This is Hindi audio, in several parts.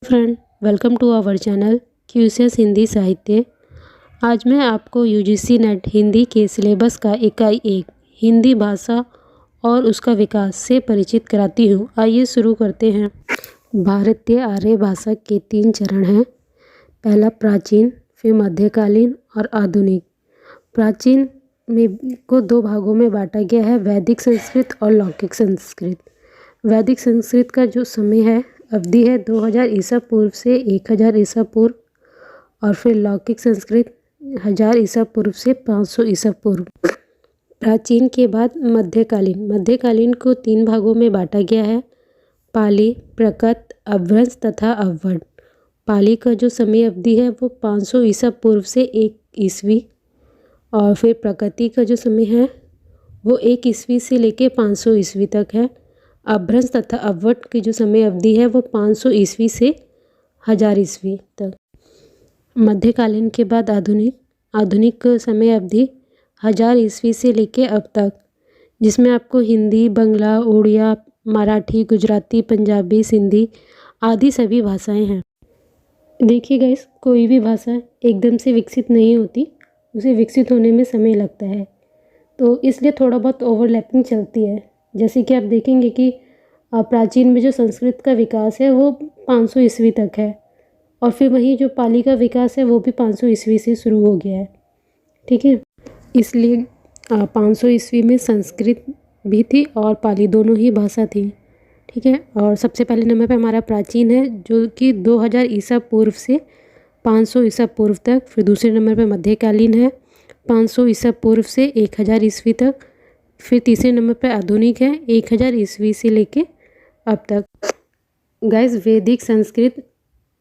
Friend, welcome to our channel QCS Hindi साहित्य। आज मैं आपको यूजीसी नेट हिंदी के सिलेबस का इकाई 1 हिंदी भाषा और उसका विकास से परिचित कराती हूँ। आइए शुरू करते हैं। भारतीय आर्य भाषा के 3 चरण हैं। पहला प्राचीन, फिर मध्यकालीन और आधुनिक। प्राचीन में को 2 भागों में बांटा गया है, वैदिक संस्कृत और लौकिक संस्कृत। वैदिक संस्कृत का जो समय है, अवधि है 2000 ईसा पूर्व से 1000 ईसा पूर्व, और फिर लौकिक संस्कृत 1000 ईसा पूर्व से 500 ईसा पूर्व। प्राचीन के बाद मध्यकालीन। मध्यकालीन को 3 भागों में बांटा गया है, पाली, प्रकृत, अपभ्रंश तथा अवर्ण। पाली का जो समय अवधि है वो 500 ईसा पूर्व से 1 ईस्वी, और फिर प्रकृति का जो समय है वो 1 ईस्वी से लेकर 500 ईस्वी तक है। अपभ्रंश तथा अवर्ण की जो समय अवधि है वो 500 ईस्वी से 1000 ईस्वी तक। मध्यकालीन के बाद आधुनिक। आधुनिक समय अवधि 1000 ईस्वी से लेकर अब तक, जिसमें आपको हिंदी, बंगला, उड़िया, मराठी, गुजराती, पंजाबी, सिंधी आदि सभी भाषाएं हैं। देखिए गाइस, कोई भी भाषा एकदम से विकसित नहीं होती, उसे विकसित होने में समय लगता है, तो इसलिए थोड़ा बहुत ओवरलैपिंग चलती है। जैसे कि आप देखेंगे कि प्राचीन में जो संस्कृत का विकास है वो 500 ईस्वी तक है, और फिर वहीं जो पाली का विकास है वो भी 500 ईस्वी से शुरू हो गया है। ठीक है, इसलिए 500 ईस्वी में संस्कृत भी थी और पाली, दोनों ही भाषा थी। ठीक है, और सबसे पहले नंबर पे हमारा प्राचीन है, जो कि 2000 ईसा पूर्व से 500 ईसा पूर्व तक। फिर दूसरे नंबर पे मध्यकालीन है, 500 ईसा पूर्व से 1000 ईस्वी तक। फिर तीसरे नंबर पे आधुनिक है, 1000 ईस्वी से लेके अब तक। गाइस, वैदिक संस्कृत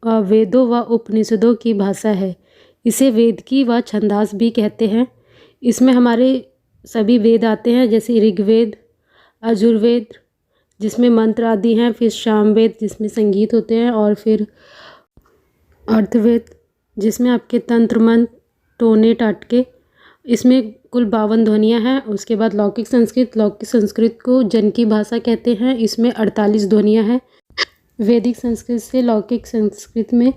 वेदों व उपनिषदों की भाषा है। इसे वेद की व छंदास भी कहते हैं। इसमें हमारे सभी वेद आते हैं, जैसे ऋग्वेद, यजुर्वेद जिसमें मंत्र आदि हैं, फिर सामवेद जिसमें संगीत होते हैं, और फिर अर्थवेद जिसमें आपके तंत्र मंत्र, टोने, टाटके, इसमें कुल 52 ध्वनियाँ हैं। उसके बाद लौकिक संस्कृत। लौकिक संस्कृत को जन की भाषा कहते हैं, इसमें 48 ध्वनियाँ हैं। वैदिक संस्कृत से लौकिक संस्कृत में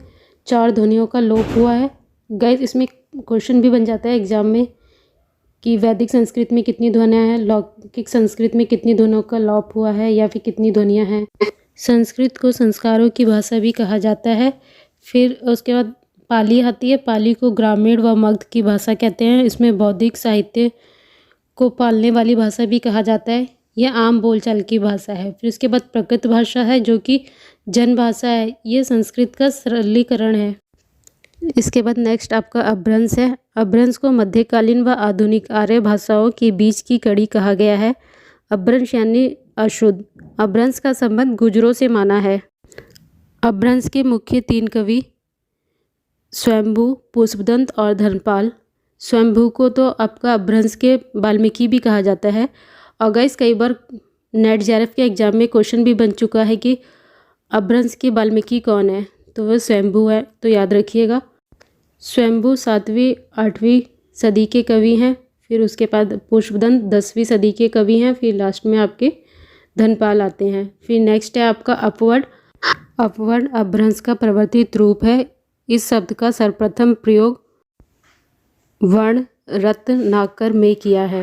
4 ध्वनियों का लोप हुआ है। गाइस, इसमें क्वेश्चन भी बन जाता है एग्जाम में कि वैदिक संस्कृत में कितनी ध्वनियाँ हैं, लौकिक संस्कृत में कितनी ध्वनियों का लोप हुआ है, या फिर कितनी ध्वनियाँ हैं। संस्कृत को संस्कारों की भाषा भी कहा जाता है। फिर उसके बाद पाली आती है। पाली को ग्रामीण व मगध की भाषा कहते हैं। इसमें बौद्धिक साहित्य को पालने वाली भाषा भी कहा जाता है। यह आम बोलचाल की भाषा है। फिर उसके बाद प्रकृत भाषा है, जो कि जन भाषा है। ये संस्कृत का सरलीकरण है। इसके बाद नेक्स्ट आपका अपभ्रंश है। अपभ्रंश को मध्यकालीन व आधुनिक आर्य भाषाओं के बीच की कड़ी कहा गया है। अपभ्रंश यानी अशुद्ध। अपभ्रंश का संबंध गुजरों से माना है। अपभ्रंश के मुख्य 3 कवि स्वयंभू, पुष्पदंत और धनपाल। स्वयंभू को तो आपका अपभ्रंश के वाल्मीकि भी कहा जाता है। और गाइस, कई बार नेट जेआरएफ के एग्जाम में क्वेश्चन भी बन चुका है कि अपभ्रंश के वाल्मीकि कौन है, तो वह स्वयंभू है, तो याद रखिएगा। स्वयंभू 7वीं 8वीं सदी के कवि हैं। फिर उसके बाद पुष्पदंत 10वीं सदी के कवि हैं। फिर लास्ट में आपके धनपाल आते हैं। फिर नेक्स्ट है आपका अपवर्ण। अपवर्ण अपभ्रंश का प्रवर्तित रूप है। इस शब्द का सर्वप्रथम प्रयोग वर्ण रत्नाकर में किया है।